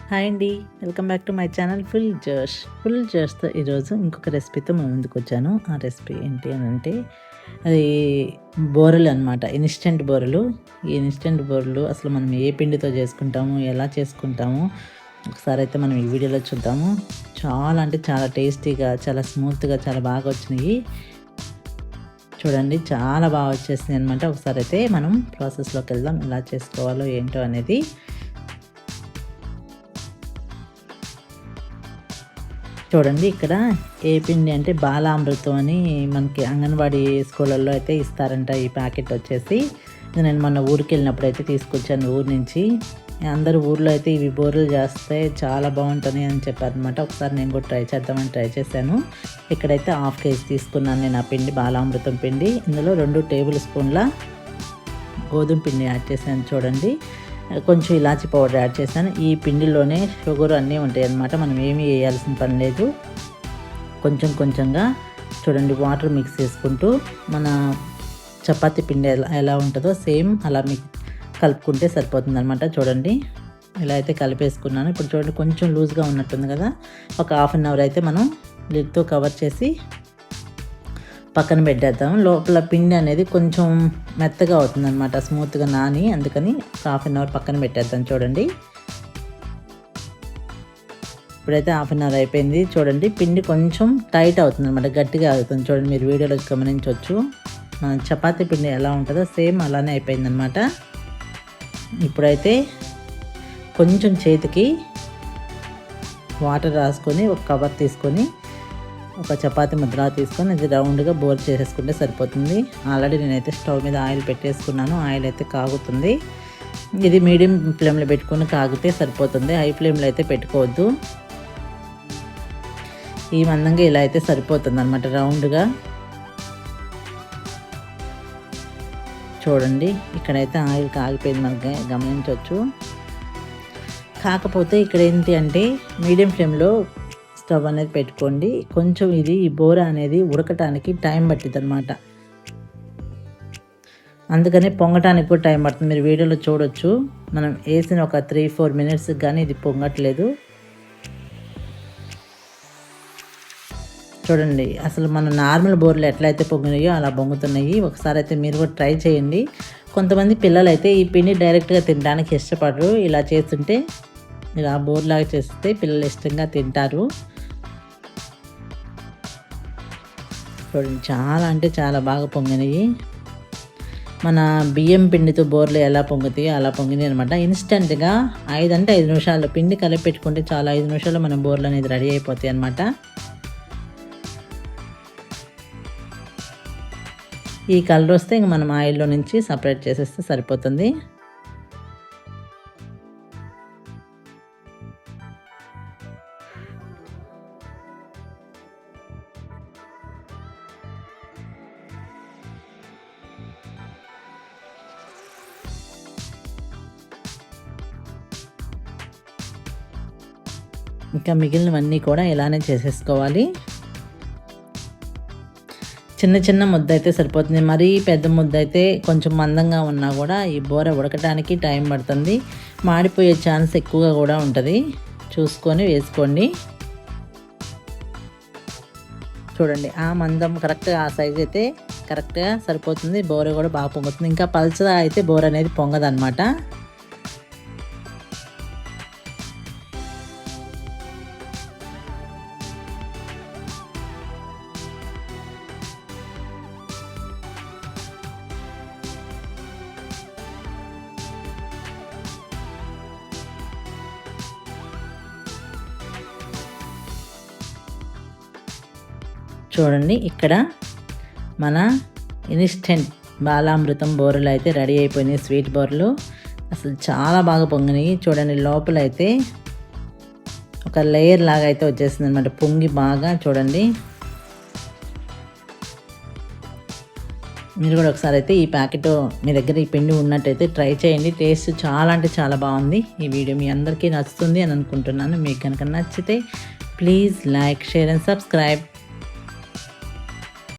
Hi అండి, welcome back to my channel full జోష్తో ఈరోజు ఇంకొక రెసిపీతో మేము ముందుకు వచ్చాను. ఆ రెసిపీ ఏంటి అని అంటే అది బోరెలు అనమాట. ఇన్స్టెంట్ బోరెలు. ఈ ఇన్స్టెంట్ బోరెలు అసలు మనం ఏ పిండితో చేసుకుంటాము, ఎలా చేసుకుంటాము ఒకసారి అయితే మనం ఈ వీడియోలో చూద్దాము. చాలా అంటే చాలా టేస్టీగా, చాలా స్మూత్గా, చాలా బాగా వచ్చినాయి. చూడండి, చాలా బాగా వచ్చేసింది అనమాట. ఒకసారి అయితే మనం ప్రాసెస్లోకి వెళ్దాం, ఎలా చేసుకోవాలో ఏంటో అనేది. చూడండి, ఇక్కడ ఏ పిండి అంటే బాలామృతం అని మనకి అంగన్వాడీ స్కూళ్ళల్లో అయితే ఇస్తారంట. ఈ ప్యాకెట్ వచ్చేసి నేను మొన్న ఊరికి వెళ్ళినప్పుడు అయితే తీసుకొచ్చాను ఊరు నుంచి. అందరూ ఊర్లో అయితే ఇవి బోరెలు చేస్తే చాలా బాగుంటుంది అని చెప్పారనమాట. ఒకసారి నేను కూడా ట్రై చేద్దామని ట్రై చేశాను. ఇక్కడైతే 1/2 kg తీసుకున్నాను నేను ఆ పిండి, బాలామృతం పిండి. ఇందులో 2 టేబుల్ స్పూన్ల గోధుమ పిండి యాడ్ చేశాను. చూడండి, కొంచెం ఇలాచి పౌడర్ యాడ్ చేశాను. ఈ పిండిలోనే షుగర్ అన్నీ ఉంటాయి అన్నమాట. మనం ఏమీ వేయాల్సిన పని లేదు. కొంచెం కొంచెంగా చూడండి వాటర్ మిక్స్ చేసుకుంటూ మన చపాతీ పిండి ఎలా ఉంటుందో సేమ్ అలా కలుపుకుంటే సరిపోతుంది అనమాట. చూడండి, ఇలా అయితే కలిపేసుకున్నాను. ఇప్పుడు చూడండి, కొంచెం లూజ్గా ఉన్నట్టుంది కదా. ఒక 1/2 అవర్ అయితే మనం లిడ్తో కవర్ చేసి పక్కన పెట్టేద్దాం. లోపల పిండి అనేది కొంచెం మెత్తగా అవుతుంది అనమాట, స్మూత్గా నాని. అందుకని 1/2 అవర్ పక్కన పెట్టేద్దాం. చూడండి, ఇప్పుడైతే 1/2 అవర్ అయిపోయింది. చూడండి, పిండి కొంచెం టైట్ అవుతుంది అనమాట, గట్టిగా అవుతుంది. చూడండి, మీరు వీడియోలో గమనించవచ్చు. మన చపాతీ పిండి ఎలా ఉంటుందో సేమ్ అలానే అయిపోయింది అనమాట. ఇప్పుడైతే కొంచెం చేతికి వాటర్ రాసుకొని ఒక కవర్ తీసుకొని ఒక చపాతీ ముద్ర తీసుకొని ఇది రౌండ్గా బోర్ చేసేసుకుంటే సరిపోతుంది. ఆల్రెడీ నేనైతే స్టవ్ మీద ఆయిల్ పెట్టేసుకున్నాను. ఆయిల్ అయితే కాగుతుంది. ఇది మీడియం ఫ్లేమ్లో పెట్టుకొని కాగితే సరిపోతుంది. హై ఫ్లేమ్లో అయితే పెట్టుకోవద్దు. ఈ మందంగా ఇలా అయితే సరిపోతుంది అనమాట, రౌండ్గా. చూడండి, ఇక్కడైతే ఆయిల్ కాగిపోయింది, మనకి గమనించవచ్చు. కాకపోతే ఇక్కడ ఏంటి అంటే మీడియం ఫ్లేమ్లో స్టవ్ అనేది పెట్టుకోండి. కొంచెం ఈ బోర అనేది ఉడకటానికి టైం పట్టింది అనమాట. అందుకని పొంగటానికి కూడా టైం పడుతుంది. మీరు వీడియోలో చూడొచ్చు, మనం వేసిన ఒక 3-4 minutes కానీ ఇది పొంగట్లేదు. చూడండి, అసలు మన నార్మల్ బోర్లు ఎట్లయితే పొంగినాయో అలా పొంగుతున్నాయి. ఒకసారి అయితే మీరు కూడా ట్రై చేయండి. కొంతమంది పిల్లలు అయితే ఈ పిండి డైరెక్ట్గా తినడానికి ఇష్టపడరు. ఇలా చేస్తుంటే, ఇలా బోర్లాగా చేస్తే పిల్లలు ఇష్టంగా తింటారు. చూడండి, చాలా అంటే చాలా బాగా పొంగినాయి. మన బియ్యం పిండితో బోర్లు ఎలా పొంగుతాయో అలా పొంగినాయి అనమాట. ఇన్స్టెంట్గా 5 నిమిషాలు పిండి కలిపి పెట్టుకుంటే చాలా 5 నిమిషాల్లో మన బోర్లు అనేది రెడీ అయిపోతాయి అనమాట. ఈ కలర్ వస్తే ఇంక మనం ఆయిల్లో నుంచి సపరేట్ చేసేస్తే సరిపోతుంది. ఇంకా మిగిలినవన్నీ కూడా ఇలానే చేసేసుకోవాలి. చిన్న చిన్న ముద్ద అయితే సరిపోతుంది. మరీ పెద్ద ముద్ద అయితే కొంచెం మందంగా ఉన్నా కూడా ఈ బోర ఉడకడానికి టైం పడుతుంది. మాడిపోయే ఛాన్స్ ఎక్కువగా కూడా ఉంటుంది. చూసుకొని వేసుకోండి. చూడండి, ఆ మందం కరెక్ట్గా, ఆ సైజ్ అయితే కరెక్ట్గా సరిపోతుంది. బోర కూడా బాగా పొంగుతుంది. ఇంకా పల్చగా అయితే బోర అనేది పొంగదన్నమాట. చూడండి, ఇక్కడ మన ఇన్స్టెంట్ బాలామృతం బోరెలు అయితే రెడీ అయిపోయినాయి. స్వీట్ బోరెలు అసలు చాలా బాగా పొంగినాయి. చూడండి, లోపల అయితే ఒక లేయర్ లాగా అయితే వచ్చేసింది అనమాట, పొంగి బాగా. చూడండి, మీరు కూడా ఒకసారి అయితే ఈ ప్యాకెట్ మీ దగ్గర ఈ పిండి ఉన్నట్టయితే ట్రై చేయండి. టేస్ట్ చాలా అంటే చాలా బాగుంది. ఈ వీడియో మీ అందరికీ నచ్చుతుంది అని అనుకుంటున్నాను. మీకు కనుక నచ్చితే please like, share and subscribe.